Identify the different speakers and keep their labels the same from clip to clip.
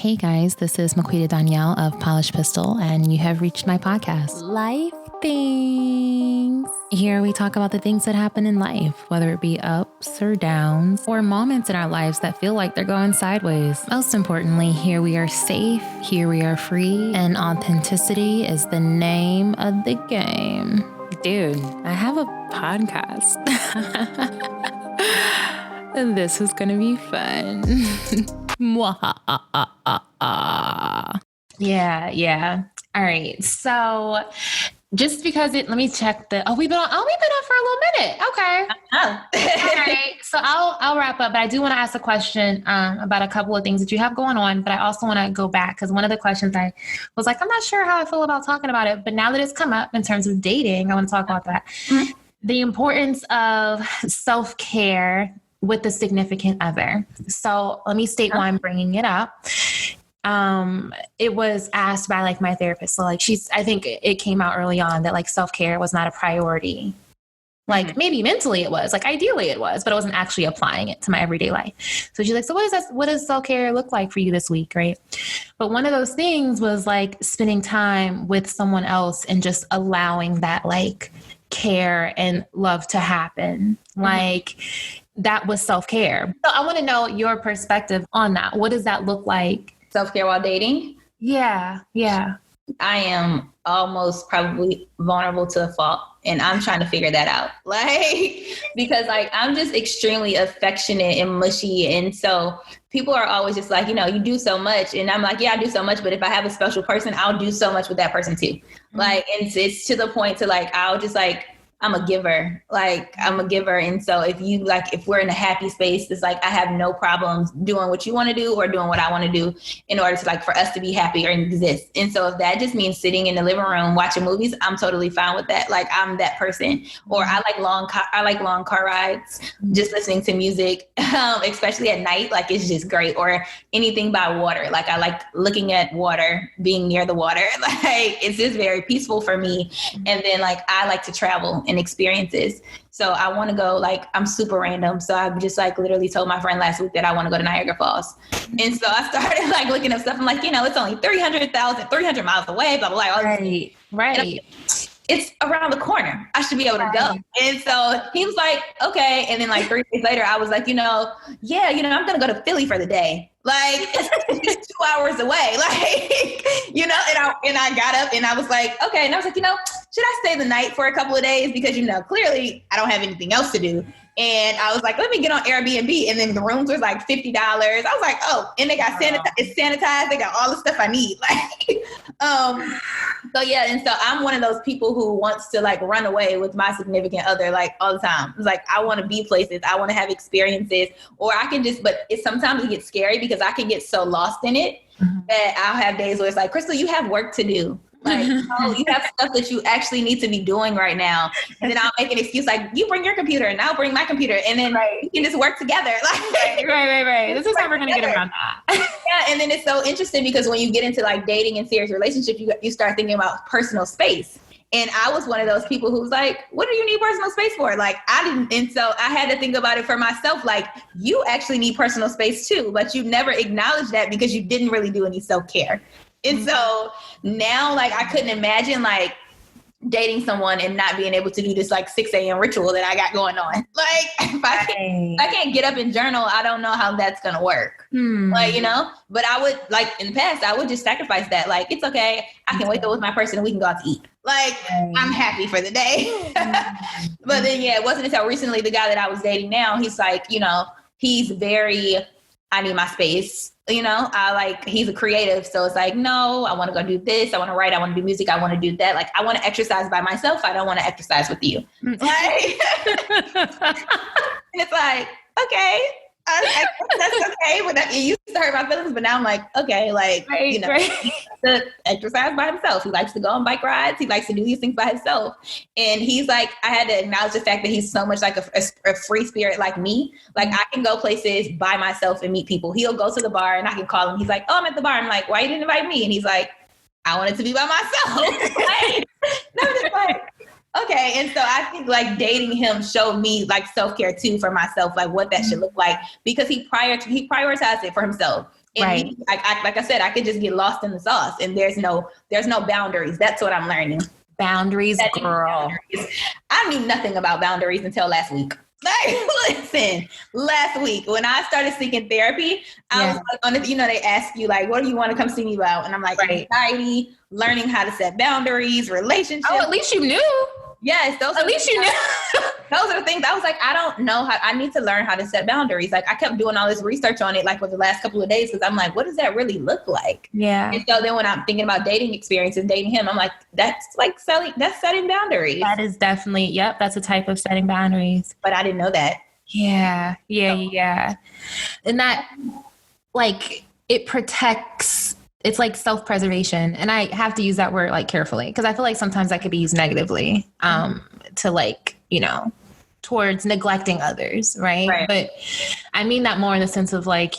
Speaker 1: Hey guys, this is Maquita Donyel of Polished Pistol, and you have reached my podcast, Life Things. Here we talk about the things that happen in life, whether it be ups or downs, or moments in our lives that feel like they're going sideways. Most importantly, here we are safe, here we are free, and authenticity is the name of the game. Dude, I have a podcast. This is gonna be fun. Yeah. All right. So just because let me check we've been on for a little minute. Okay.
Speaker 2: Oh.
Speaker 1: All right. So I'll wrap up, but I do want to ask a question about a couple of things that you have going on, but I also want to go back because one of the questions I was like, I'm not sure how I feel about talking about it, but now that it's come up in terms of dating, I want to talk about that. Mm-hmm. The importance of self-care with the significant other. So let me state why I'm bringing it up. It was asked by like my therapist. So like I think it came out early on that like self-care was not a priority. Like maybe mentally it was, like ideally it was, but I wasn't actually applying it to my everyday life. So she's like, so what does self-care look like for you this week? Right. But one of those things was like spending time with someone else and just allowing that like care and love to happen. Like, that was self-care. So I want to know your perspective on that. What does that look like?
Speaker 2: Self-care while dating?
Speaker 1: Yeah.
Speaker 2: I am almost probably vulnerable to a fault, and I'm trying to figure that out. Because I'm just extremely affectionate and mushy. And so people are always just like, you do so much. And I'm like, yeah, I do so much. But if I have a special person, I'll do so much with that person too. Mm-hmm. And it's to the point to I'll just I'm a giver. And so if we're in a happy space, it's I have no problems doing what you want to do or doing what I want to do in order to for us to be happy or exist. And so if that just means sitting in the living room watching movies, I'm totally fine with that. I'm that person. Or I like long car rides, just listening to music, especially at night. It's just great. Or anything by water. I like looking at water, being near the water. It's just very peaceful for me. And then I like to travel and experiences. So I want to go, I'm super random. So I just literally told my friend last week that I want to go to Niagara Falls. And so I started looking up stuff. I'm it's only 300 miles away, blah, blah, blah.
Speaker 1: Right.
Speaker 2: It's around the corner. I should be able to go. And so he was like, okay. And then 3 days later, I was like, I'm going to go to Philly for the day. It's 2 hours away. And I got up and I was like, okay. And I was like, should I stay the night for a couple of days? Because, clearly I don't have anything else to do. And I was like, let me get on Airbnb. And then the rooms was $50. I was like, oh, and they got it's sanitized. They got all the stuff I need. So yeah. And so I'm one of those people who wants to run away with my significant other, all the time. It's I want to be places. I want to have experiences, or I can sometimes it gets scary because I can get so lost in it that I'll have days where it's Crystal, you have work to do. You have stuff that you actually need to be doing right now. And then I'll make an excuse you bring your computer and I'll bring my computer, and then we can just work together.
Speaker 1: Right. This is how we're going to get around that.
Speaker 2: Yeah. And then it's so interesting because when you get into dating and serious relationships, you start thinking about personal space. And I was one of those people who's what do you need personal space for? I didn't. And so I had to think about it for myself. You actually need personal space too, but you never acknowledged that because you didn't really do any self-care. And so now, I couldn't imagine, dating someone and not being able to do this, 6 a.m. ritual that I got going on. If I can't get up and journal, I don't know how that's going to work. But I would, in the past, I would just sacrifice that. It's okay. I can wake up with my person and we can go out to eat. I'm happy for the day. But then, it wasn't until recently, the guy that I was dating now, he's he's very, I need my space. He's a creative. So it's no, I want to go do this. I want to write. I want to do music. I want to do that. I want to exercise by myself. I don't want to exercise with you. And it's okay. That's okay. But it used to hurt my feelings, but now I'm okay, to exercise by himself. He likes to go on bike rides. He likes to do these things by himself. And he's I had to acknowledge the fact that he's so much a free spirit like me. I can go places by myself and meet people. He'll go to the bar and I can call him. He's like, oh, I'm at the bar. I'm like, why you didn't invite me? And he's like, I wanted to be by myself. No, just okay. And so I think dating him showed me self-care too for myself, what that should look like, because he prioritized it for himself. And
Speaker 1: right.
Speaker 2: like I said, I could just get lost in the sauce, and there's no boundaries. That's what I'm learning.
Speaker 1: Boundaries, girl.
Speaker 2: Boundaries. I knew nothing about boundaries until last week. Like, listen, last week when I started seeking therapy, I was like, on the, they ask you like, what do you want to come see me about? And I'm like, anxiety, learning how to set boundaries, relationships.
Speaker 1: Oh, at least you knew.
Speaker 2: Yes,
Speaker 1: at least you knew.
Speaker 2: Those are the things. I was like, I don't know how. I need to learn how to set boundaries. Like, I kept doing all this research on it, like for the last couple of days, because I'm like, what does that really look like?
Speaker 1: Yeah.
Speaker 2: And so then when I'm thinking about dating experiences, dating him, I'm like, that's setting boundaries.
Speaker 1: That is definitely, yep, that's a type of setting boundaries.
Speaker 2: But I didn't know that.
Speaker 1: Yeah. And that, like, it protects. It's like self-preservation. And I have to use that word like carefully because I feel like sometimes that could be used negatively to like, towards neglecting others. Right. But I mean that more in the sense of like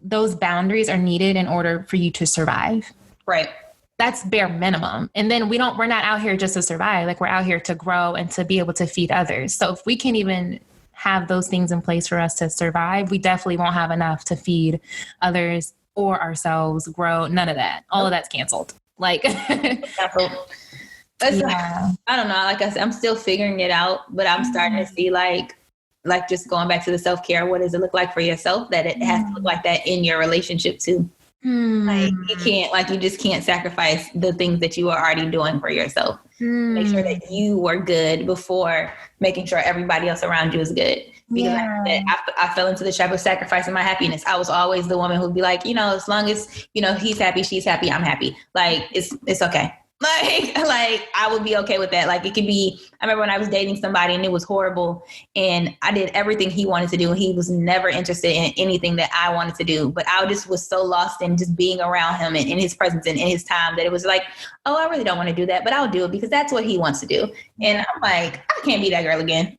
Speaker 1: those boundaries are needed in order for you to survive.
Speaker 2: Right.
Speaker 1: That's bare minimum. And then we're not out here just to survive. Like we're out here to grow and to be able to feed others. So if we can't even have those things in place for us to survive, we definitely won't have enough to feed others or ourselves, grow, none of that. All of that's canceled. Like, I
Speaker 2: don't know. Like I said, I'm still figuring it out, but I'm starting to see like just going back to the self-care. What does it look like for yourself? That it has to look like that in your relationship too. Like you just can't sacrifice the things that you are already doing for yourself. Make sure that you were good before making sure everybody else around you is good. Because I fell into the trap of sacrificing my happiness. I was always the woman who'd be like, as long as, he's happy, she's happy, I'm happy. Like, it's okay. Like I would be okay with that. Like it could be, I remember when I was dating somebody and it was horrible and I did everything he wanted to do. And he was never interested in anything that I wanted to do, but I just was so lost in just being around him and in his presence and in his time that it was like, oh, I really don't want to do that, but I'll do it because that's what he wants to do. And I'm like, I can't be that girl again.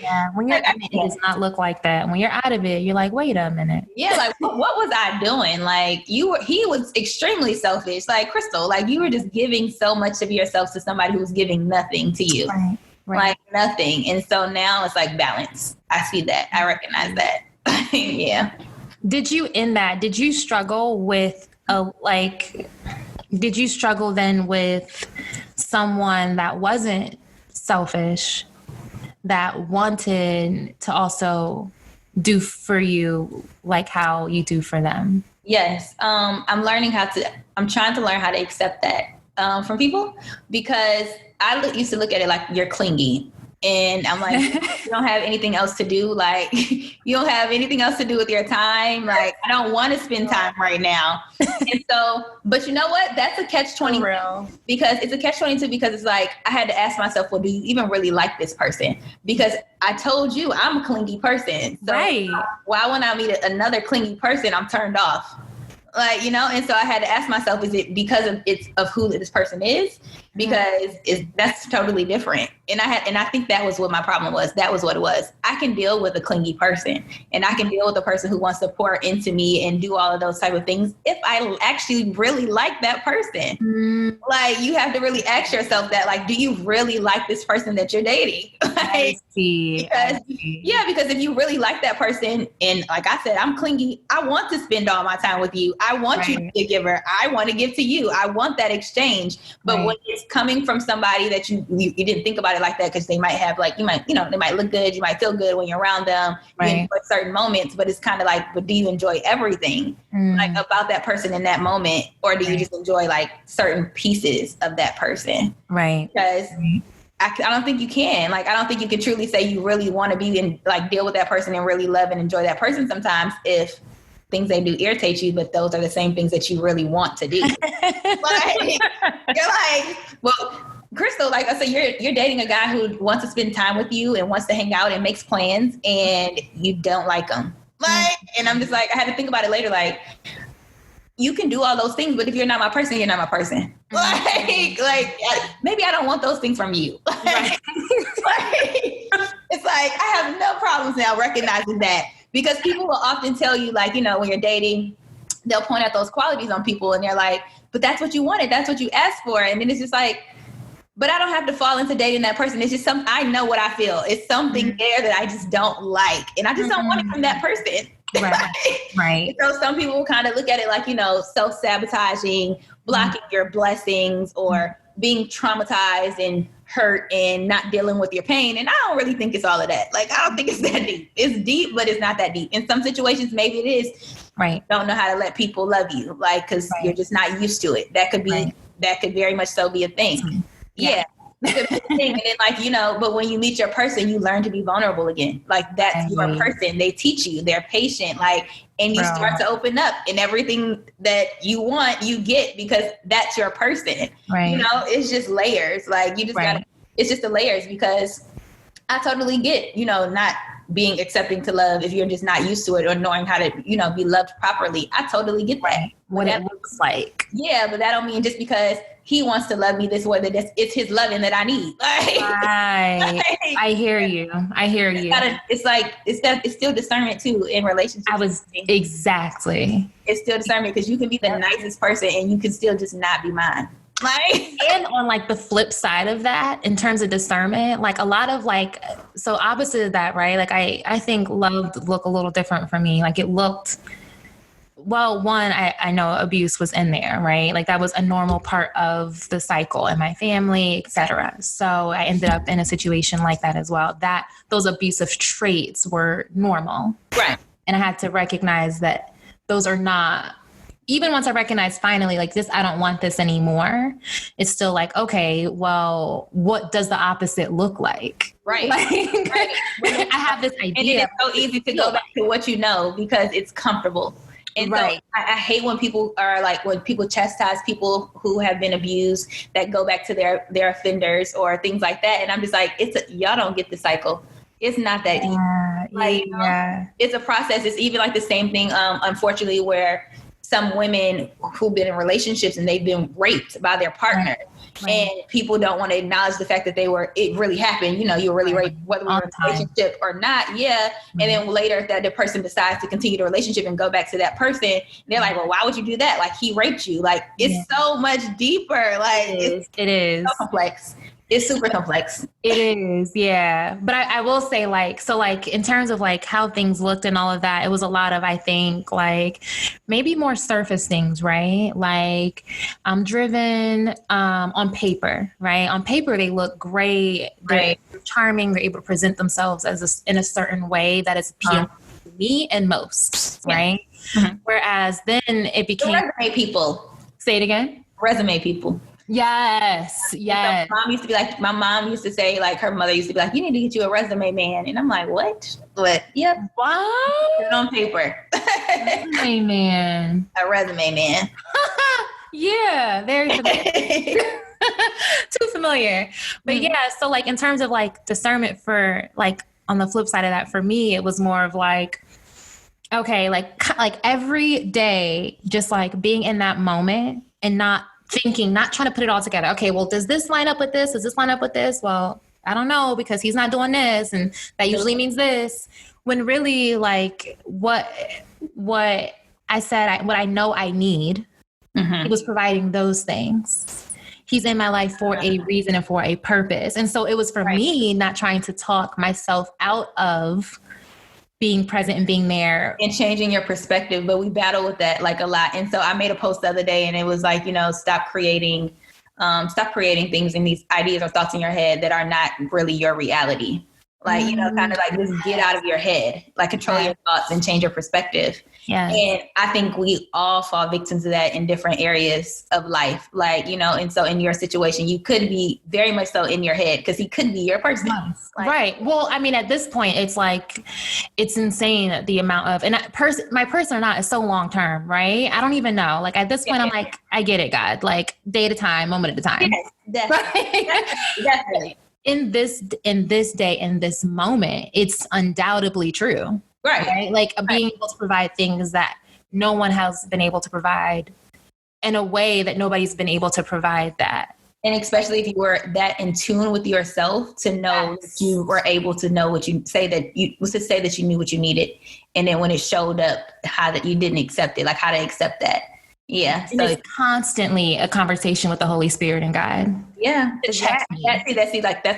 Speaker 1: Yeah, when you're in it, it does not look like that. When you're out of it, you're like, wait a minute.
Speaker 2: Yeah, like what was I doing? Like he was extremely selfish. Like Crystal, like you were just giving so much of yourself to somebody who was giving nothing to you. Right. Like nothing. And so now it's like balance. I see that. I recognize that. Yeah.
Speaker 1: Did you struggle with did you struggle then with someone that wasn't selfish, that wanted to also do for you like how you do for them?
Speaker 2: Yes. I'm trying to learn how to accept that from people because I used to look at it like you're clingy. And I'm like, you don't have anything else to do. Like, you don't have anything else to do with your time. Like, I don't want to spend time right now. And so, but you know what? That's a catch-22 because it's a catch-22 because it's like, I had to ask myself, well, do you even really like this person? Because I told you I'm a clingy person. So why when I meet another clingy person, I'm turned off? Like, and so I had to ask myself, is it because of who this person is? Because that's totally different. And I think that was what my problem was. That was what it was. I can deal with a clingy person and I can deal with a person who wants to pour into me and do all of those type of things if I actually really like that person. Like you have to really ask yourself that, like, do you really like this person that you're dating? Like, because if you really like that person, and like I said, I'm clingy, I want to spend all my time with you. I want you to be a giver. I want to give to you. I want that exchange. But when it's coming from somebody that you didn't think about it like that, because they might have they might look good. You might feel good when you're around them. You enjoy certain moments, but it's kind of like, but do you enjoy everything like about that person in that moment? Or do you just enjoy like certain pieces of that person? Right. Because I don't think you can. Like, I don't think you can truly say you really want to be and like deal with that person and really love and enjoy that person sometimes if things they do irritate you, but those are the same things that you really want to do. Like, you're like, well, Crystal, like I said, you're dating a guy who wants to spend time with you and wants to hang out and makes plans, and you don't like him. Like, and I'm just like, I had to think about it later. Like, you can do all those things, but if you're not my person, you're not my person. Like maybe I don't want those things from you. It's like, I have no problems now recognizing that. Because people will often tell you, like, when you're dating, they'll point out those qualities on people and they're like, but that's what you wanted. That's what you asked for. And then it's just like, but I don't have to fall into dating that person. It's just I know what I feel. It's something there that I just don't like. And I just don't want it from that person.
Speaker 1: Right. Right.
Speaker 2: So some people kind of look at it like, self-sabotaging, blocking your blessings, or being traumatized and hurt and not dealing with your pain. And I don't really think it's all of that. Like, I don't think it's that deep. It's deep, but it's not that deep. In some situations, maybe it is.
Speaker 1: Right.
Speaker 2: Don't know how to let people love you, like, because you're just not used to it. That could be, that could very much so be a thing. Yeah. And then, but when you meet your person, you learn to be vulnerable again. Like, that's your person. They teach you. They're patient. Like, and you start to open up, and everything that you want, you get, because that's your person.
Speaker 1: Right.
Speaker 2: It's just layers. Like, you just gotta. It's just the layers, because I totally get, not being accepting to love if you're just not used to it, or knowing how to, be loved properly. I totally get that.
Speaker 1: What it looks like.
Speaker 2: Yeah, but that don't mean just because he wants to love me this way that it's his loving that I need.
Speaker 1: I hear you.
Speaker 2: It's still discernment too in relationships.
Speaker 1: Exactly.
Speaker 2: It's still discernment, because you can be the nicest person and you can still just not be mine.
Speaker 1: And on like the flip side of that, in terms of discernment, like a lot of so opposite of that, right? Like I think love looked a little different for me. Like it looked, well, one, I know abuse was in there, right? Like that was a normal part of the cycle in my family, etc. So I ended up in a situation like that as well, that those abusive traits were normal.
Speaker 2: Right.
Speaker 1: And I had to recognize that those are not, even once I recognized finally, like this, I don't want this anymore. It's still like, okay, well, what does the opposite look like?
Speaker 2: Right.
Speaker 1: I have this idea.
Speaker 2: And it's so easy to go back to what you know, because it's comfortable. And so I hate when people are like, when people chastise people who have been abused, that go back to their offenders or things like that. And I'm just like, y'all don't get the cycle. It's not that easy. It's a process. It's even like the same thing, unfortunately, where some women who've been in relationships and they've been raped by their partner. And people don't want to acknowledge the fact that it really happened. You were really raped, whether we were in a relationship or not. Yeah. And then later that the person decides to continue the relationship and go back to that person, they're like, well, why would you do that? Like, he raped you. Like, it's so much deeper. Like,
Speaker 1: it is
Speaker 2: so complex. It's super complex.
Speaker 1: It is. Yeah. But I will say in terms of like how things looked and all of that, it was a lot of, I think, like maybe more surface things, right? Like I'm driven on paper, right? On paper, they look great. They're charming. They're able to present themselves in a certain way that is appealing to me and most, right? Mm-hmm. Whereas then it became...
Speaker 2: The resume people.
Speaker 1: Say it again?
Speaker 2: Resume people.
Speaker 1: Yes. Yes.
Speaker 2: So my mom used to say, like, her mother used to be like, you need to get you a resume man. And I'm like, what? But yep.
Speaker 1: What?
Speaker 2: Put it on paper.
Speaker 1: Resume man.
Speaker 2: A resume man.
Speaker 1: Yeah. Very familiar. Too familiar. But yeah, so like in terms of like discernment for like on the flip side of that, for me, it was more of like, okay, like every day, just like being in that moment and not thinking, not trying to put it all together. Okay, well, does this line up with this? Does this line up with this? Well, I don't know, because he's not doing this, and that usually means this. When really, like, what I said, what I know I need, he was providing those things. He's in my life for a reason and for a purpose. And so it was for me not trying to talk myself out of being present and being there
Speaker 2: and changing your perspective. But we battle with that like a lot. And so I made a post the other day, and it was like, stop creating things and these ideas or thoughts in your head that are not really your reality. Like, kind of like just get out of your head, like control your thoughts and change your perspective.
Speaker 1: Yeah.
Speaker 2: And I think we all fall victims of that in different areas of life. Like, and so in your situation, you could be very much so in your head because he could be your person. Like,
Speaker 1: right. Well, I mean, at this point, it's like, it's insane the amount of, and my person or not is so long-term, right? I don't even know. Like at this point, I'm like, I get it, God, like day at a time, moment at a time.
Speaker 2: Yes, definitely.
Speaker 1: In this day, in this moment, it's undoubtedly true. Right? Like being able to provide things that no one has been able to provide in a way that nobody's been able to provide that.
Speaker 2: And especially if you were that in tune with yourself to know that you were able to know what you say, that you was to say that you knew what you needed. And then when it showed up, how that you didn't accept it, like how to accept that. Yeah.
Speaker 1: So it's constantly a conversation with the Holy Spirit and God.
Speaker 2: Yeah. That's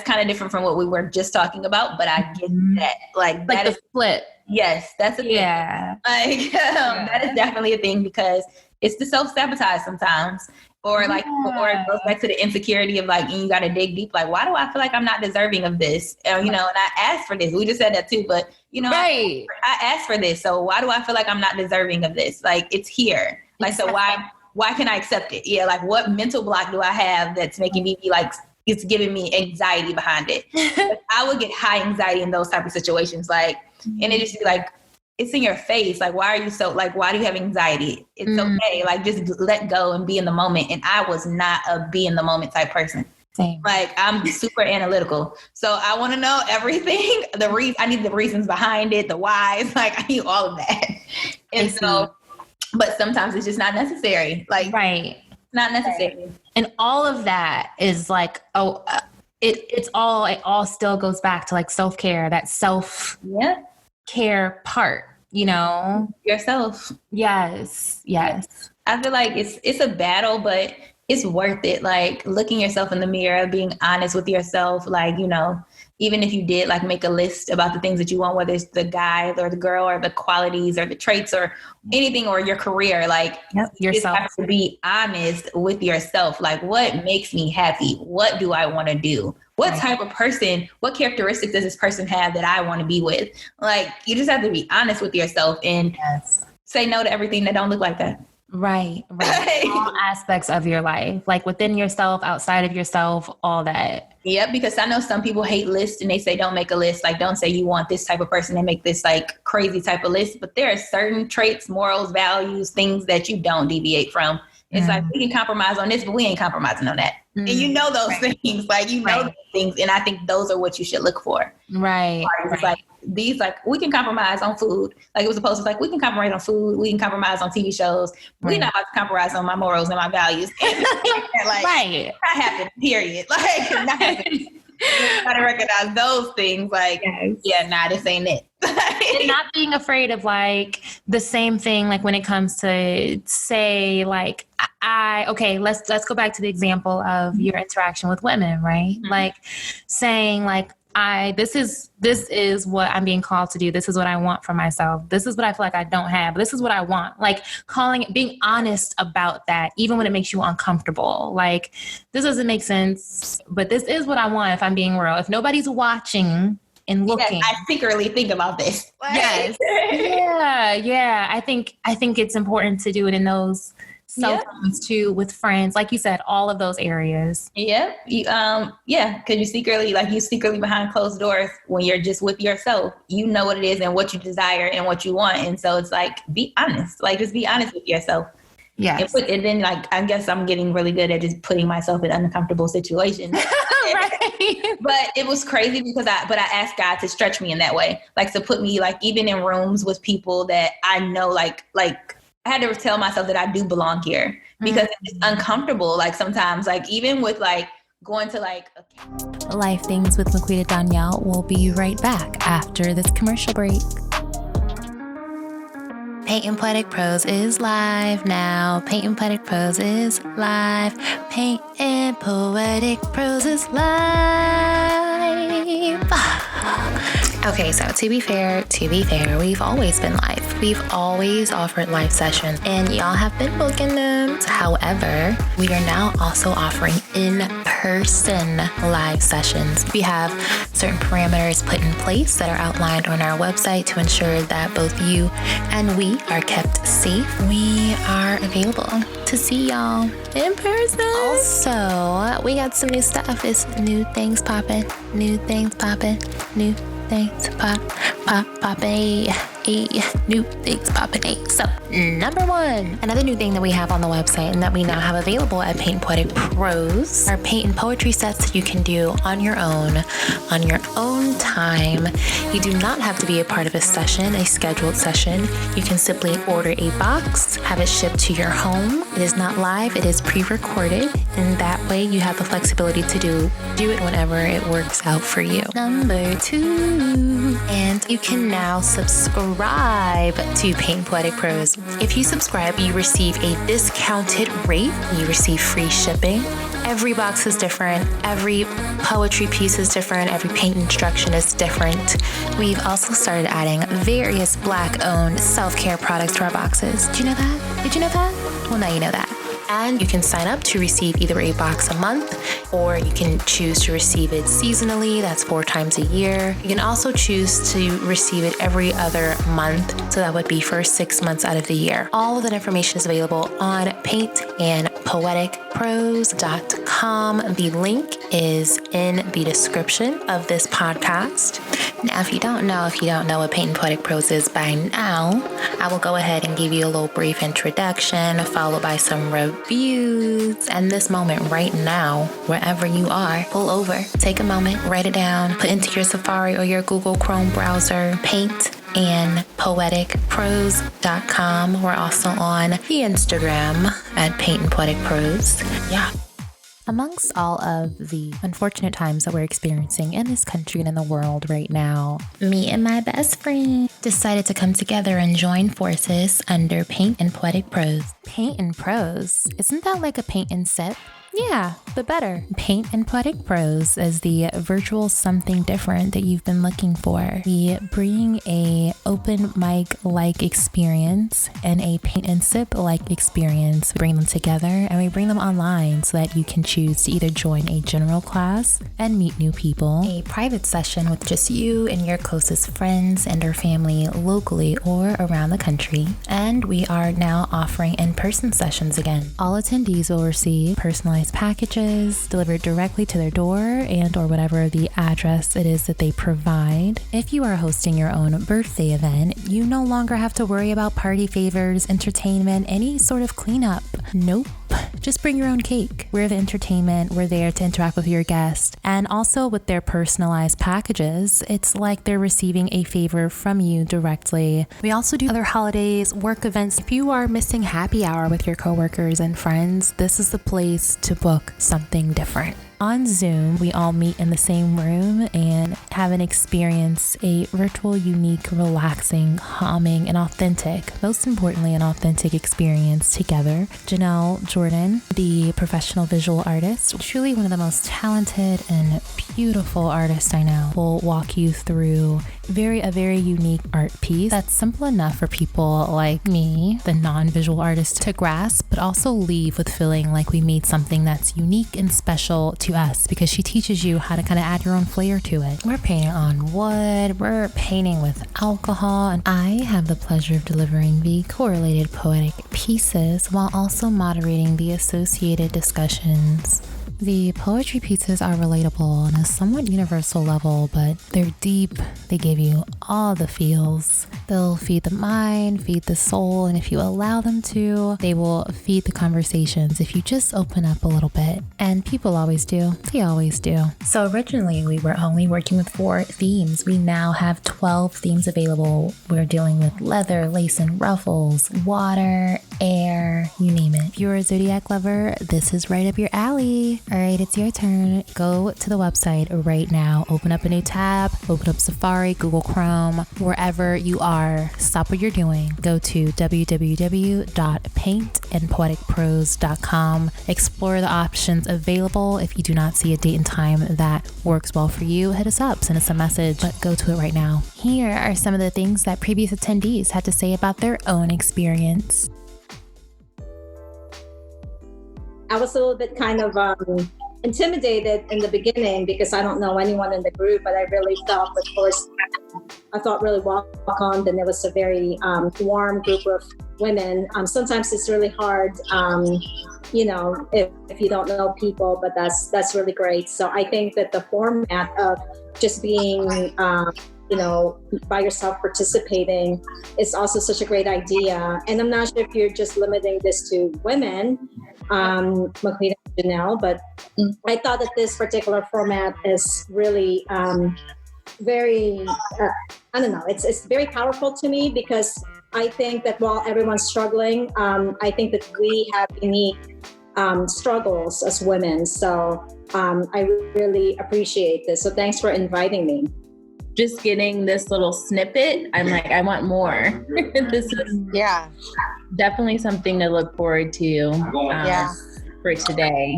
Speaker 2: kind of different from what we were just talking about, but I get that. Like that
Speaker 1: the flip.
Speaker 2: Yes, that's a thing. Like that is definitely a thing because it's the self-sabotage sometimes. Or like, or it goes back to the insecurity of like, you got to dig deep. Like, why do I feel like I'm not deserving of this? You know, and I asked for this. We just said that too, but you know, I asked for this. So why do I feel like I'm not deserving of this? Like, it's here. Like, so why can I accept it? Yeah. Like, what mental block do I have that's making me be like, it's giving me anxiety behind it? I would get high anxiety in those type of situations. Like, and it just be like, it's in your face. Like, why are you so, like, why do you have anxiety? It's okay. Like, just let go and be in the moment. And I was not a be in the moment type person.
Speaker 1: Same.
Speaker 2: Like, I'm super analytical. So I want to know everything. I need the reasons behind it, the whys. Like, I need all of that. And so, but sometimes it's just not necessary. Like, not necessary.
Speaker 1: And all of that is like, it all still goes back to like self-care, that self-care part, you know?
Speaker 2: Yourself.
Speaker 1: Yes.
Speaker 2: I feel like it's a battle, but it's worth it. Like looking yourself in the mirror, being honest with yourself. Like, you know, even if you did like make a list about the things that you want, whether it's the guy or the girl or the qualities or the traits or anything or your career, like you just have to be honest with yourself. Like, what makes me happy? What do I want to do? What type of person, what characteristics does this person have that I want to be with? Like, you just have to be honest with yourself and say no to everything that don't look like that.
Speaker 1: Right. All aspects of your life, like within yourself, outside of yourself, all that.
Speaker 2: Yep, because I know some people hate lists and they say don't make a list. Like, don't say you want this type of person and make this like crazy type of list. But there are certain traits, morals, values, things that you don't deviate from. It's like, we can compromise on this, but we ain't compromising on that. And you know those things, like, you know those things. And I think those are what you should look for.
Speaker 1: Right.
Speaker 2: It's like, these, like, we can compromise on food. Like, it was supposed to, like, we can compromise on food. We can compromise on TV shows. We're not about to compromise on my morals and my values. And, like, not happen, period. Like, not happen. You gotta recognize those things. Like, this ain't it.
Speaker 1: And not being afraid of like the same thing, like when it comes to say like, let's go back to the example of your interaction with women, right? Like saying like, this is what I'm being called to do. This is what I want for myself. This is what I feel like I don't have. This is what I want. Like being honest about that, even when it makes you uncomfortable. Like, this doesn't make sense, but this is what I want if I'm being real. If nobody's watching and looking.
Speaker 2: Yes, I secretly think about this.
Speaker 1: Yes. Yeah. I think it's important to do it in those self-times too, with friends, like you said, all of those areas.
Speaker 2: Yeah. Because you secretly behind closed doors when you're just with yourself, you know what it is and what you desire and what you want. And so it's like, be honest, like just be honest with yourself.
Speaker 1: Yeah.
Speaker 2: And then like, I guess I'm getting really good at just putting myself in uncomfortable situations. But it was crazy because I asked God to stretch me in that way. Like to put me like, even in rooms with people that I know, like I had to tell myself that I do belong here because it's uncomfortable. Like sometimes, like even with like going to like
Speaker 1: Life Things with Maquita Donyel. We'll be right back after this commercial break. Paint and Poetic Prose is live now. Paint and Poetic Prose is live. Paint and Poetic Prose is live. Okay, so to be fair, we've always been live. We've always offered live sessions, and y'all have been booking them. However, we are now also offering in-person live sessions. We have certain parameters put in place that are outlined on our website to ensure that both you and we are kept safe. We are available to see y'all in person. Also, we got some new stuff. It's new things popping. New things popping. New things popping. New things popping. So, number one, another new thing that we have on the website and that we now have available at Paint and Poetic Prose are paint and poetry sets that you can do on your own time. You do not have to be a part of a scheduled session. You can simply order a box, have it shipped to your home. It is not live, it is pre-recorded, and that way you have the flexibility to do it whenever it works out for you. Number two, and you can now subscribe to Paint Poetic Prose. If you subscribe, you receive a discounted rate. You receive free shipping. Every box is different. Every poetry piece is different. Every paint instruction is different. We've also started adding various Black-owned self-care products to our boxes. Did you know that? Did you know that? Well, now you know that. And you can sign up to receive either a box a month, or you can choose to receive it seasonally. That's 4 times a year. You can also choose to receive it every other month. So that would be for 6 months out of the year. All of that information is available on paintandpoeticprose.com. The link is in the description of this podcast. Now, if you don't know what Paint and Poetic Prose is by now, I will go ahead and give you a little brief introduction, followed by some reviews. And this moment right now, wherever you are, pull over, take a moment, write it down, put into your Safari or your Google Chrome browser, paintandpoeticprose.com. We're also on the Instagram at Paint and Poetic Prose. Yeah. Amongst all of the unfortunate times that we're experiencing in this country and in the world right now, me and my best friend decided to come together and join forces under Paint and Poetic Prose. Paint and Prose? Isn't that like a paint and sip? Yeah, but better. Paint and Poetic Prose is the virtual something different that you've been looking for. We bring a open mic-like experience and a paint and sip-like experience. We bring them together and we bring them online so that you can choose to either join a general class and meet new people, a private session with just you and your closest friends and or family locally or around the country. And we are now offering in-person sessions again. All attendees will receive personalized packages delivered directly to their door and or whatever the address it is that they provide. If you are hosting your own birthday event, you no longer have to worry about party favors, entertainment, any sort of cleanup. Nope. Just bring your own cake. We're the entertainment. We're there to interact with your guests. And also with their personalized packages, it's like they're receiving a favor from you directly. We also do other holidays, work events. If you are missing happy hour with your coworkers and friends, this is the place to book something different. On Zoom, we all meet in the same room and have an experience, a virtual, unique, relaxing, calming, and authentic, most importantly, an authentic experience together. Janelle Jordan, the professional visual artist, truly one of the most talented and beautiful artists I know, will walk you through a very unique art piece that's simple enough for people like me, the non-visual artist, to grasp, but also leave with feeling like we made something that's unique and special to us, because she teaches you how to kind of add your own flair to it. We're painting on wood, we're painting with alcohol, and I have the pleasure of delivering the correlated poetic pieces while also moderating the associated discussions. The poetry pieces are relatable on a somewhat universal level, but they're deep. They give you all the feels. They'll feed the mind, feed the soul, and if you allow them to, they will feed the conversations if you just open up a little bit. And people always do. They always do. So originally, we were only working with 4 themes. We now have 12 themes available. We're dealing with leather, lace and ruffles, water, air, you name it. If you're a Zodiac lover, this is right up your alley. All right, it's your turn. Go to the website right now. Open up a new tab. Open up Safari, Google Chrome, wherever you are. Stop what you're doing. Go to www.paintandpoeticprose.com. Explore the options available. If you do not see a date and time that works well for you, hit us up, send us a message, but go to it right now. Here are some of the things that previous attendees had to say about their own experience.
Speaker 3: I was a little bit kind of intimidated in the beginning because I don't know anyone in the group, but I really felt, of course, I felt really welcomed, and it was a very warm group of women. Sometimes it's really hard, if you don't know people, but that's really great. So I think that the format of just being by yourself participating is also such a great idea. And I'm not sure if you're just limiting this to women, Maquita and Donyel, but I thought that this particular format is really very, it's very powerful to me, because I think that while everyone's struggling, I think that we have unique struggles as women. So I really appreciate this. So thanks for inviting me.
Speaker 2: just getting this little snippet, I'm like, I want more. This is definitely something to look forward to for today.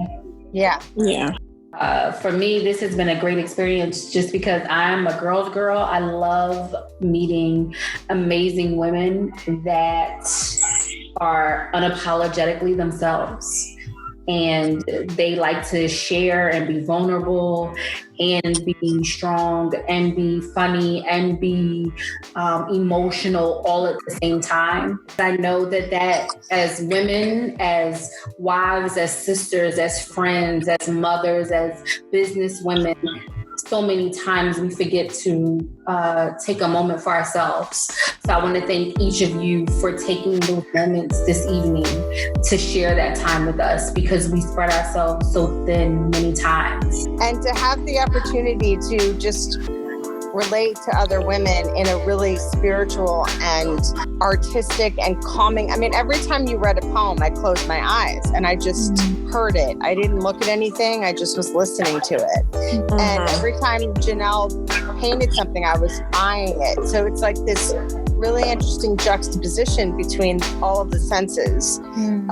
Speaker 4: Yeah.
Speaker 5: For me, this has been a great experience just because I'm a girl's girl. I love meeting amazing women that are unapologetically themselves. And they like to share and be vulnerable and be strong and be funny and be emotional all at the same time. I know that as women, as wives, as sisters, as friends, as mothers, as business women, so many times we forget to take a moment for ourselves. So I want to thank each of you for taking those moments this evening to share that time with us, because we spread ourselves so thin many times.
Speaker 4: And to have the opportunity to just relate to other women in a really spiritual and artistic and calming. I mean, every time you read a poem, I closed my eyes and I just heard it. I didn't look at anything. I just was listening to it. And every time Janelle painted something, I was eyeing it. So it's like this really interesting juxtaposition between all of the senses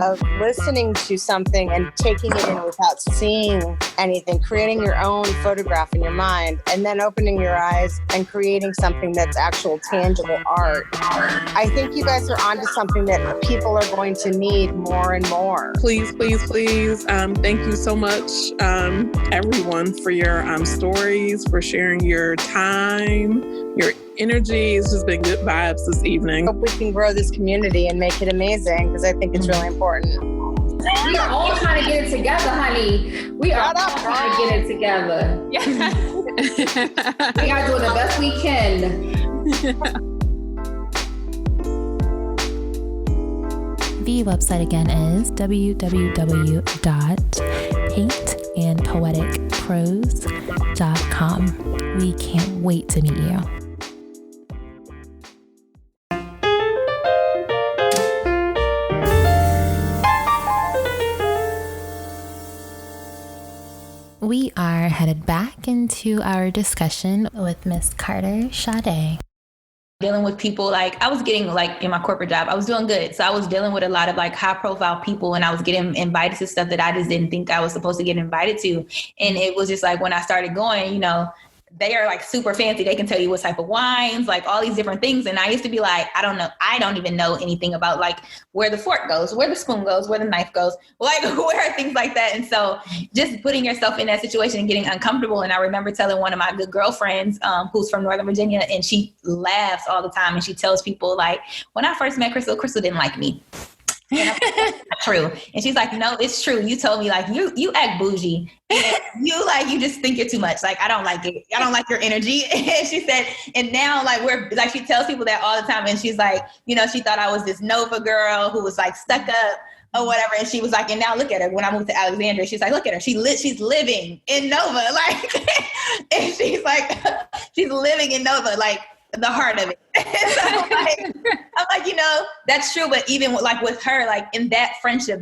Speaker 4: of listening to something and taking it in without seeing anything, creating your own photograph in your mind, and then opening your eyes and creating something that's actual tangible art. I think you guys are onto something that people are going to need more and more.
Speaker 6: Please. Thank you so much, everyone, for your stories, for sharing your time, your energy. It's just been good vibes this evening.
Speaker 4: Hope we can grow this community and make it amazing, because I think it's really important.
Speaker 5: We are all trying to get it together, honey. We are all trying to get it together.
Speaker 1: Yeah.
Speaker 5: We are doing the best we can.
Speaker 1: The website again is www.paintandpoeticprose.com. We can't wait to meet you. We are headed back into our discussion with Miss Carter Sade.
Speaker 2: Dealing with people, like I was getting, like in my corporate job, I was doing good. So I was dealing with a lot of like high profile people, and I was getting invited to stuff that I just didn't think I was supposed to get invited to. And it was just like, when I started going, you know, they are like super fancy. They can tell you what type of wines, like all these different things. And I used to be like, I don't know. I don't even know anything about like where the fork goes, where the spoon goes, where the knife goes, like where are things like that. And so just putting yourself in that situation and getting uncomfortable. And I remember telling one of my good girlfriends who's from Northern Virginia, and she laughs all the time. And she tells people like, when I first met Crystal didn't like me. And I'm like, that's not true. And she's like, no, it's true. You told me like you act bougie. And you just think you're too much. Like, I don't like it. I don't like your energy. And she said, and now like we're like, she tells people that all the time. And she's like, you know, she thought I was this Nova girl who was like stuck up or whatever. And she was like, and now look at her. When I moved to Alexandria, she's like, look at her. She's living in Nova. Like, and she's like, she's living in Nova. Like, the heart of it. So I'm like, you know, that's true. But even with her, like in that friendship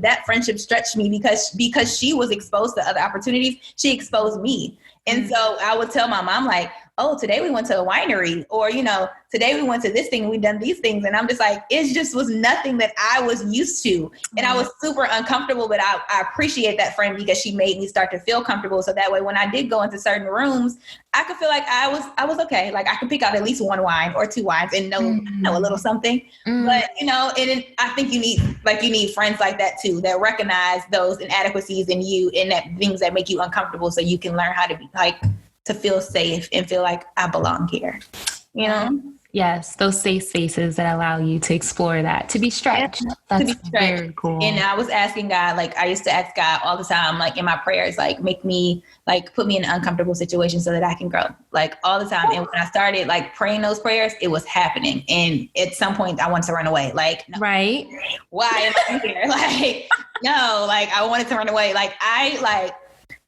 Speaker 2: stretched me because she was exposed to other opportunities. She exposed me. And so I would tell my mom like, oh, today we went to a winery, or, you know, today we went to this thing and we've done these things. And I'm just like, it just was nothing that I was used to. And I was super uncomfortable, but I appreciate that friend because she made me start to feel comfortable. So that way, when I did go into certain rooms, I could feel like I was okay. Like I could pick out at least one wine or two wines and know a little something. But, you know, I think you need friends like that too, that recognize those inadequacies in you and that things that make you uncomfortable, so you can learn how to be like, to feel safe and feel like I belong here, you know?
Speaker 1: Yes, those safe spaces that allow you to explore that, to be stretched. That's very cool.
Speaker 2: And I was asking God, like I used to ask God all the time, like in my prayers, like make me, like put me in an uncomfortable situation so that I can grow, like all the time. And when I started like praying those prayers, it was happening. And at some point I wanted to run away. Like, no,
Speaker 1: right?
Speaker 2: Why am I here? Like, no, like I wanted to run away.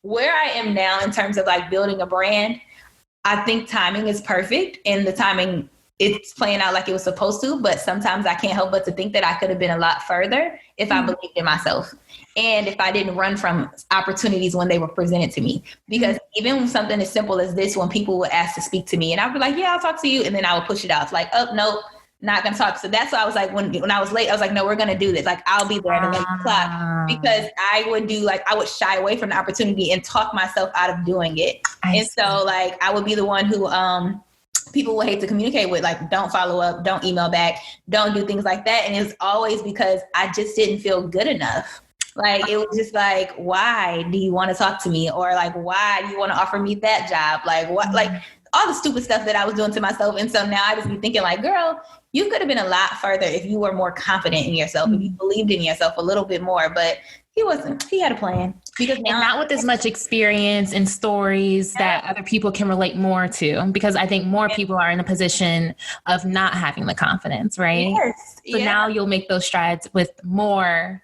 Speaker 2: Where I am now in terms of like building a brand, I think timing is perfect, and the timing it's playing out like it was supposed to, but sometimes I can't help but to think that I could have been a lot further if I believed in myself. And if I didn't run from opportunities when they were presented to me. Because even something as simple as this, when people would ask to speak to me and I'd be like, yeah, I'll talk to you. And then I would push it off like, oh, no, not going to talk. So that's why I was like, when I was late, I was like, no, we're going to do this. Like, I'll be there at 11 o'clock, because I would shy away from the opportunity and talk myself out of doing it. So like, I would be the one who, people will hate to communicate with, like, don't follow up, don't email back, don't do things like that. And it was always because I just didn't feel good enough. Like, it was just like, why do you want to talk to me? Or like, why do you want to offer me that job? Like, what, like all the stupid stuff that I was doing to myself. And so now I just be thinking like, girl, you could have been a lot further if you were more confident in yourself, if you believed in yourself a little bit more. But he wasn't. He had a plan. Because now,
Speaker 1: and not with as much experience and stories that other people can relate more to, because I think more people are in a position of not having the confidence, right?
Speaker 2: Yes.
Speaker 1: So now you'll make those strides with more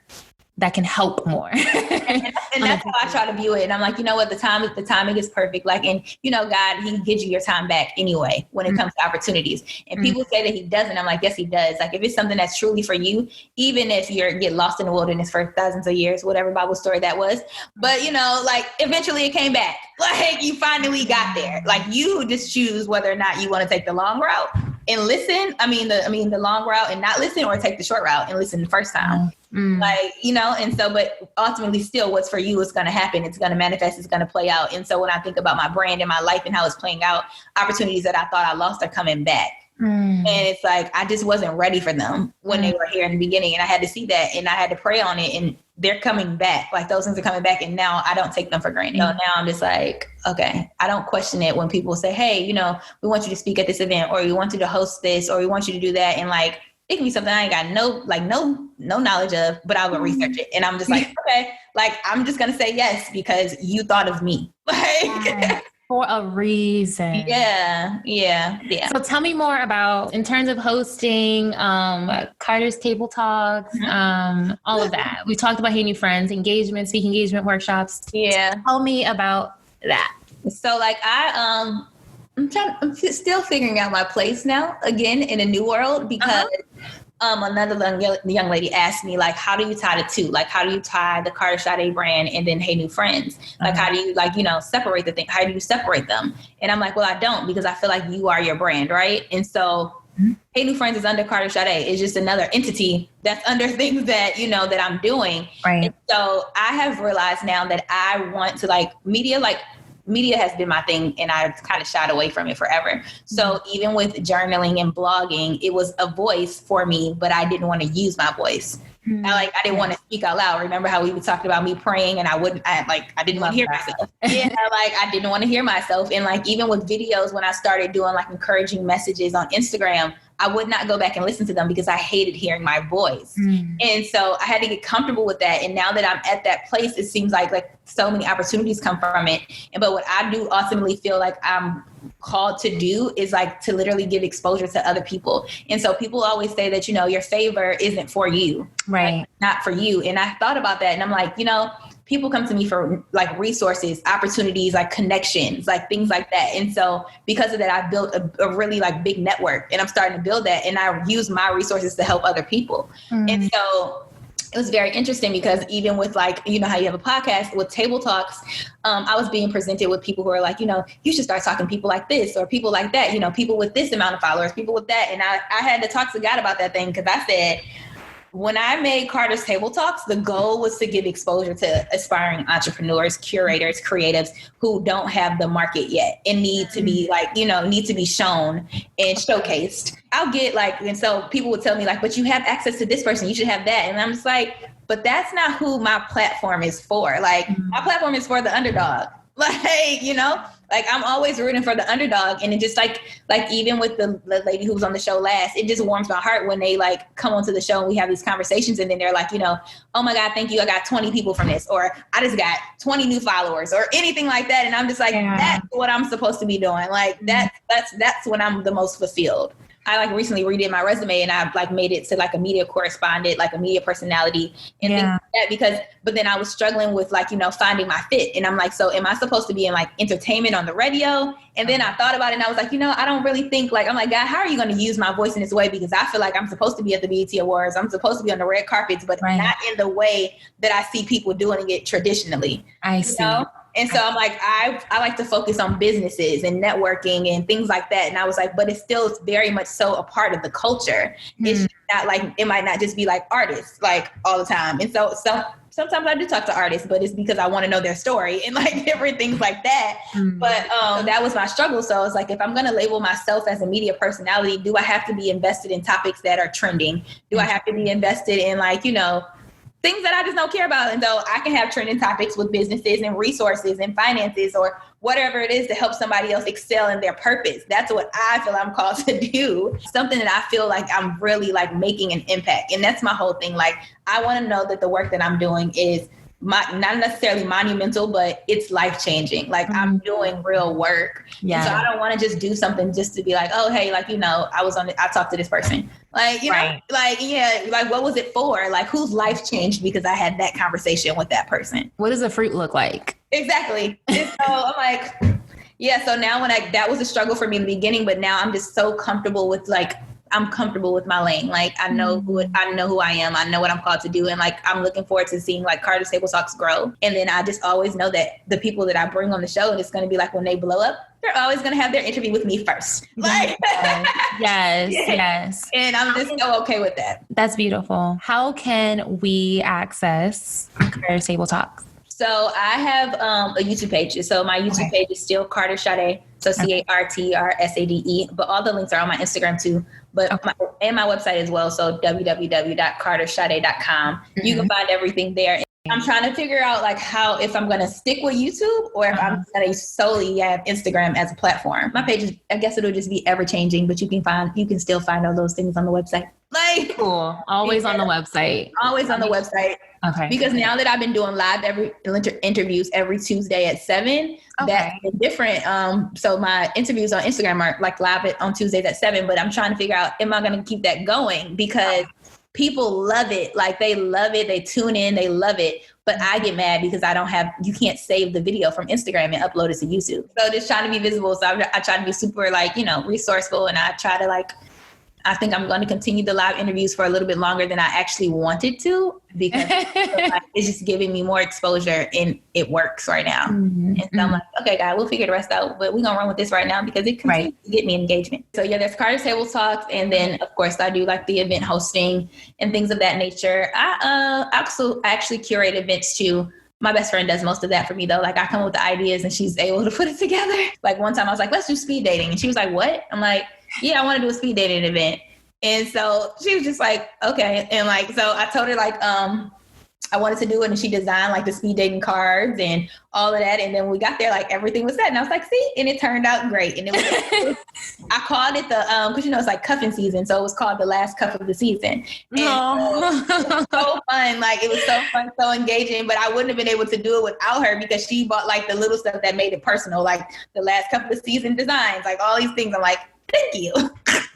Speaker 1: that can help more.
Speaker 2: and that's how I try to view it. And I'm like, you know what, the timing is perfect. Like, and you know, God, he gives you your time back anyway when it comes to opportunities. And people say that he doesn't. I'm like, yes, he does. Like, if it's something that's truly for you, even if you get lost in the wilderness for thousands of years, whatever Bible story that was, but you know, like, eventually it came back. Like, you finally got there. Like, you just choose whether or not you want to take the long route and listen. The long route and not listen, or take the short route and listen the first time. Like, you know, and so, but ultimately still what's for you is going to happen. It's going to manifest. It's going to play out. And so when I think about my brand and my life and how it's playing out, opportunities that I thought I lost are coming back. And it's like, I just wasn't ready for them when they were here in the beginning. And I had to see that, and I had to pray on it, and they're coming back. Like, those things are coming back. And now I don't take them for granted. So now I'm just like, okay, I don't question it when people say, hey, you know, we want you to speak at this event, or we want you to host this, or we want you to do that. And like, it can be something I ain't got no knowledge of, but I will research it. And I'm just like, okay, like, I'm just going to say yes, because you thought of me. Like,
Speaker 1: for a reason.
Speaker 2: Yeah.
Speaker 1: So tell me more about, in terms of hosting, Carter's Table Talks, all of that. We talked about HeyNewFriends, engagement, speaking engagement workshops.
Speaker 2: Yeah.
Speaker 1: Tell me about that.
Speaker 2: So like, I'm still figuring out my place now, again, in a new world, because another young lady asked me, like, how do you tie the two? Like, how do you tie the Carter Sade brand and then HeyNewFriends? Like, how do you, like, you know, separate the thing? How do you separate them? And I'm like, well, I don't, because I feel like you are your brand, right? And so HeyNewFriends is under Carter Sade. It's just another entity that's under things that, you know, that I'm doing.
Speaker 1: Right.
Speaker 2: And so I have realized now that I want to, like, media has been my thing, and I've kind of shied away from it forever. So even with journaling and blogging, it was a voice for me, but I didn't want to use my voice. I didn't want to speak out loud. Remember how we talked about me praying, and I didn't want to hear myself. I didn't want to hear myself. And like, even with videos, when I started doing like encouraging messages on Instagram, I would not go back and listen to them because I hated hearing my voice. And so I had to get comfortable with that. And now that I'm at that place, it seems like so many opportunities come from it. But what I do ultimately feel like I'm called to do is like to literally give exposure to other people. And so people always say that, you know, your favor isn't for you,
Speaker 1: right?
Speaker 2: Like, not for you. And I thought about that, and I'm like, you know, people come to me for like resources, opportunities, like connections, like things like that. And so because of that, I built a really like big network, and I'm starting to build that, and I use my resources to help other people. And so it was very interesting, because even with like, you know, how you have a podcast with Table Talks, I was being presented with people who are like, you know, you should start talking to people like this, or people like that, you know, people with this amount of followers, people with that. And I had to talk to God about that thing, because I said, when I made Carter's Table Talks, the goal was to give exposure to aspiring entrepreneurs, curators, creatives who don't have the market yet and need to be like, you know, need to be shown and showcased. I'll get like, and so people would tell me like, but you have access to this person, you should have that. And I'm just like, but that's not who my platform is for. Like, my platform is for the underdog. Like, you know, like, I'm always rooting for the underdog. And it just like even with the lady who was on the show last, it just warms my heart when they like come onto the show and we have these conversations, and then they're like, you know, oh my God, thank you, I got 20 people from this, or I just got 20 new followers, or anything like that. And I'm just like, that's what I'm supposed to be doing. Like, that's when I'm the most fulfilled. like recently redid my resume and I like made it to like a media correspondent, like a media personality and things like that but then I was struggling with like, finding my fit. And I'm like, so am I supposed to be in like entertainment on the radio? And then I thought about it and I was like, I don't really think like, I'm like, God, how are you going to use my voice in this way? Because I feel like I'm supposed to be at the BET Awards. I'm supposed to be on the red carpets, but not in the way that I see people doing it traditionally.
Speaker 1: I see.
Speaker 2: And so I'm like, I like to focus on businesses and networking and things like that. And I was like, but it's still very much so a part of the culture. It's not like, it might not just be like artists like all the time. And so sometimes I do talk to artists, but it's because I want to know their story and like different things like that. But that was my struggle. So I was like, if I'm going to label myself as a media personality, do I have to be invested in topics that are trending? Do I have to be invested in like, things that I just don't care about? And so I can have trending topics with businesses and resources and finances or whatever it is to help somebody else excel in their purpose. That's what I feel I'm called to do. Something that I feel like I'm really like making an impact. And that's my whole thing. Like, I want to know that the work that I'm doing is not necessarily monumental, but it's life-changing. Like I'm doing real work. Yeah. So I don't want to just do something just to be like, oh, hey, like, I talked to this person. Like, like what was it for? Like whose life changed because I had that conversation with that person?
Speaker 1: What does the fruit look like?
Speaker 2: Exactly. And so I'm like, so now that was a struggle for me in the beginning, but now I'm just so comfortable with like, I'm comfortable with my lane. Like I know who I am. I know what I'm called to do. And like, I'm looking forward to seeing like Carter's Table Talks grow. And then I just always know that the people that I bring on the show, and it's going to be like when they blow up, they're always going to have their interview with me first. Like,
Speaker 1: yes.
Speaker 2: And I'm just so okay with that.
Speaker 1: That's beautiful. How can we access Carter's Table Talks?
Speaker 2: So I have a YouTube page. So my YouTube page is still Carter Sade. So CarterSade. But all the links are on my Instagram too. But my website as well. So www.cartersade.com. You can find everything there. I'm trying to figure out like if I'm going to stick with YouTube or if I'm going to solely have Instagram as a platform. My page is, I guess it'll just be ever changing, but you can still find all those things on the website. Like
Speaker 1: cool. Always on the website.
Speaker 2: Always on the website. Okay. Because now that I've been doing live interviews every Tuesday at 7, that's been different. So my interviews on Instagram are like live on Tuesdays at 7, but I'm trying to figure out, am I going to keep that going? Because people love it. Like they love it. They tune in. They love it. But I get mad because you can't save the video from Instagram and upload it to YouTube. So just trying to be visible. So I try to be super like, resourceful. And I try to like, I think I'm going to continue the live interviews for a little bit longer than I actually wanted to because it's just giving me more exposure and it works right now. And so I'm like, okay, guys, we'll figure the rest out, but we're going to run with this right now because it continues to get me engagement. So there's Carter's Table Talks. And then of course I do like the event hosting and things of that nature. I actually curate events too. My best friend does most of that for me though. Like I come up with the ideas and she's able to put it together. Like one time I was like, let's do speed dating. And she was like, what? I'm like, yeah, I want to do a speed dating event. And so she was just like, okay. And like, so I told her like, I wanted to do it and she designed like the speed dating cards and all of that. And then we got there, like everything was set. And I was like, see, and it turned out great. And it was, I called it cause it's like cuffing season. So it was called the last cuff of the season. And so it was so fun. Like it was so fun, so engaging, but I wouldn't have been able to do it without her because she bought like the little stuff that made it personal, like the last cuff of the season designs, like all these things. I'm like, thank you.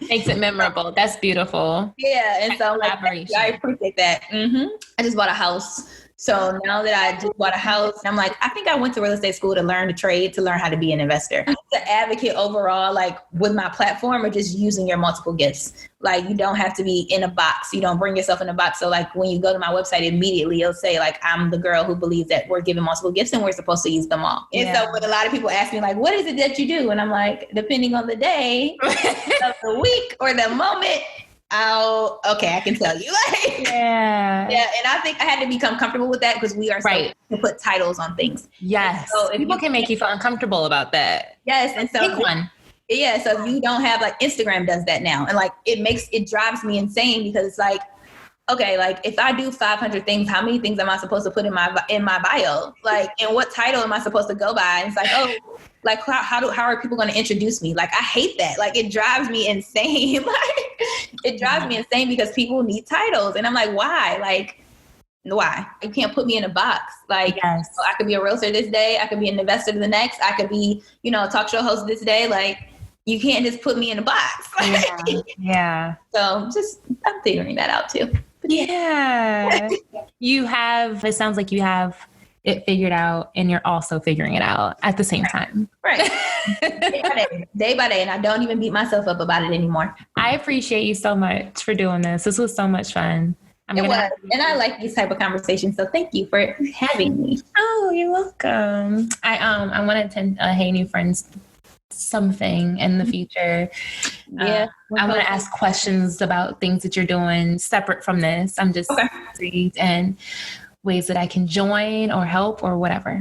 Speaker 1: Makes it memorable. That's beautiful.
Speaker 2: Yeah. And so like, I appreciate that. I just bought a house. So now that I just bought a house, I'm like, I think I went to real estate school to learn the trade, to learn how to be an investor. I'm an advocate overall, like with my platform or just using your multiple gifts. Like you don't have to be in a box. You don't bring yourself in a box. So like when you go to my website, immediately it'll say like, I'm the girl who believes that we're given multiple gifts and we're supposed to use them all. And so when a lot of people ask me like, what is it that you do? And I'm like, depending on the day of the week or the moment, I can tell you. Like, yeah. And I think I had to become comfortable with that because we are so to put titles on things.
Speaker 1: Yes. So people can make you feel uncomfortable about that.
Speaker 2: Yes. And so
Speaker 1: pick one.
Speaker 2: Yeah. So if you don't have like Instagram does that now. And like, it drives me insane because it's like, okay, like if I do 500 things, how many things am I supposed to put in my bio? Like, and what title am I supposed to go by? And it's like, oh, like how are people going to introduce me? Like, I hate that. Like, it drives me insane. Like, it drives me insane because people need titles. And I'm like, why? Like, why? You can't put me in a box. Like, I could be a realtor this day. I could be an investor the next. I could be, a talk show host this day. Like, you can't just put me in a box.
Speaker 1: Yeah.
Speaker 2: So I'm figuring that out too.
Speaker 1: Yeah. It sounds like you have it figured out and you're also figuring it out at the same time.
Speaker 2: Right. Day by day. And I don't even beat myself up about it anymore.
Speaker 1: I appreciate you so much for doing this. This was so much fun.
Speaker 2: And I like these type of conversations. So thank you for having me.
Speaker 1: Oh, you're welcome. I want to attend HeyNewFriends something in the future.
Speaker 2: Yeah.
Speaker 1: I want to ask questions about things that you're doing separate from this. I'm just intrigued and ways that I can join or help or whatever.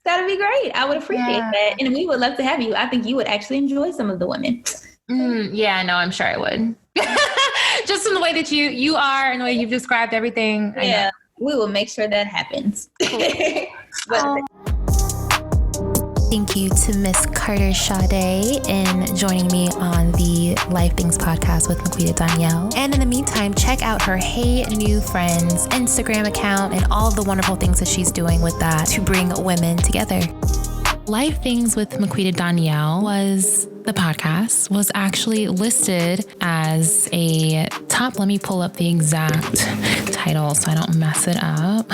Speaker 2: That'd be great. I would appreciate that. And we would love to have you. I think you would actually enjoy some of the women.
Speaker 1: Yeah, no, I'm sure I would. Just in the way that you are and the way you've described everything.
Speaker 2: Yeah, we will make sure that happens.
Speaker 7: Thank you to Miss Carter Sade in joining me on the Life Things podcast with Maquita Donyel. And in the meantime, check out her HeyNewFriends Instagram account and all the wonderful things that she's doing with that to bring women together. Life Things with Maquita Donyel the podcast was actually listed as a top, let me pull up the exact title so I don't mess it up.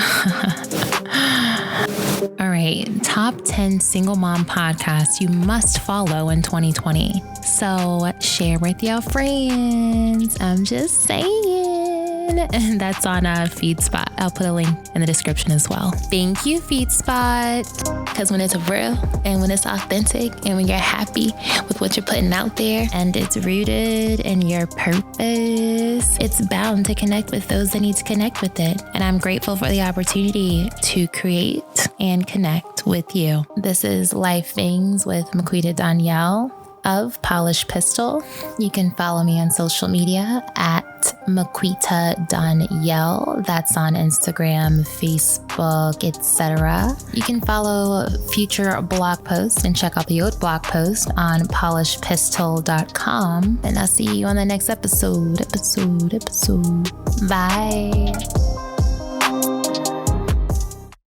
Speaker 7: All right, top 10 single mom podcasts you must follow in 2020. So share with your friends. I'm just saying. And that's on FeedSpot. I'll put a link in the description as well. Thank you, FeedSpot. Because when it's real and when it's authentic and when you're happy with what you're putting out there and it's rooted in your purpose, it's bound to connect with those that need to connect with it. And I'm grateful for the opportunity to create and connect with you. This is Life Things with Maquita Donyel of Polished Pistol. You can follow me on social media at Maquita Donyel. That's on Instagram, Facebook, etc. You can follow future blog posts and check out the old blog post on polishedpistol.com. And I'll see you on the next episode. Bye.